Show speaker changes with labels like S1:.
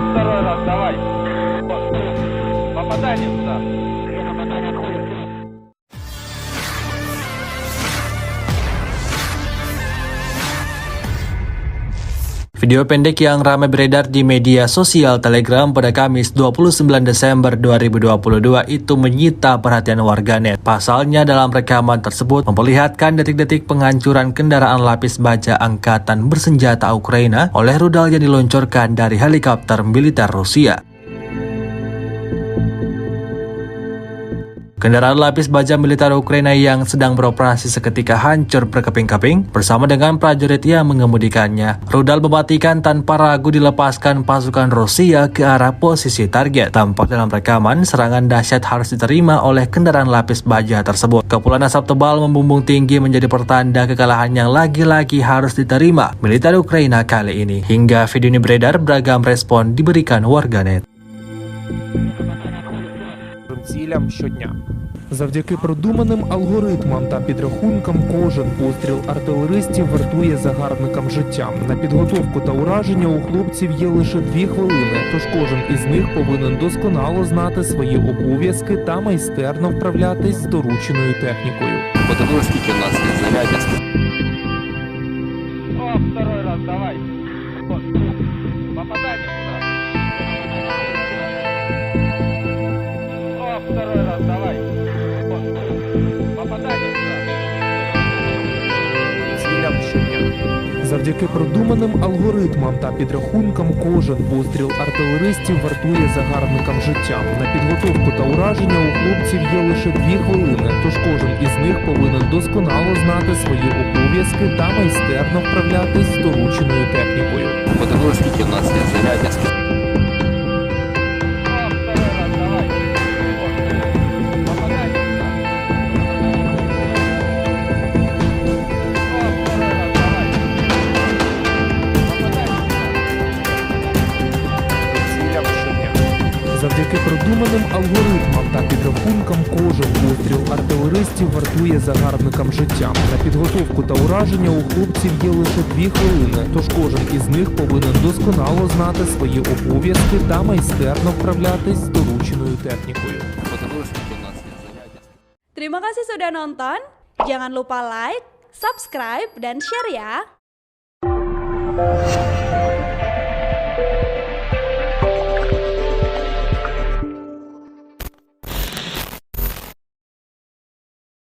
S1: Второй раз, давай. Попадание туда.
S2: Video pendek yang ramai beredar di media sosial Telegram pada Kamis 29 Desember 2022 itu menyita perhatian warganet. Pasalnya dalam rekaman tersebut memperlihatkan detik-detik penghancuran kendaraan lapis baja angkatan bersenjata Ukraina oleh rudal yang diluncurkan dari helikopter militer Rusia. Kendaraan lapis baja militer Ukraina yang sedang beroperasi seketika hancur berkeping-keping bersama dengan prajurit yang mengemudikannya. Rudal mematikan tanpa ragu dilepaskan pasukan Rusia ke arah posisi target. Tampak dalam rekaman serangan dahsyat harus diterima oleh kendaraan lapis baja tersebut. Kepulan asap tebal membumbung tinggi menjadi pertanda kekalahan yang lagi-lagi harus diterima militer Ukraina kali ini. Hingga video ini beredar, beragam respon diberikan warganet.
S3: Цілям щодня. Завдяки продуманим алгоритмам та підрахункам кожен постріл артилеристів вартує загарбникам життям. На підготовку та ураження у хлопців є лише 2 хвилини, тож кожен із них повинен досконало знати свої обов'язки та майстерно вправлятись з дорученою технікою.
S4: Подивилось, скільки в нас є зарядів.
S1: О, второй раз, давай. Попадание туда. О, второй раз, давай. Попадание туда.
S3: Цілям щодня. Завдяки продуманим алгоритмам та підрахункам кожен постріл артилеристів вартує загарбникам життям. На підготовку та ураження у хлопців є лише 2 хвилини, тож кожен із них повинен досконало знати свої обов'язки та майстерно вправлятись з дорученою технікою.
S4: Подивилось, скільки в нас є зарядів.
S1: О, второй раз, давай. Попадание туда. О, второй раз, давай. Попадание туда.
S3: Цілям щодня. Завдяки продуманим алгоритмам та підрахункам кожен постріл артилеристів вартує загарбникам життям. На підготовку та ураження у хлопців є лише 2 хвилини, тож кожен із них повинен досконало знати свої обов'язки та майстерно вправлятись з дорученою технікою.
S4: Подивилось, скільки в нас є зарядів.
S5: Terima kasih sudah nonton. Jangan lupa like, subscribe, dan share ya.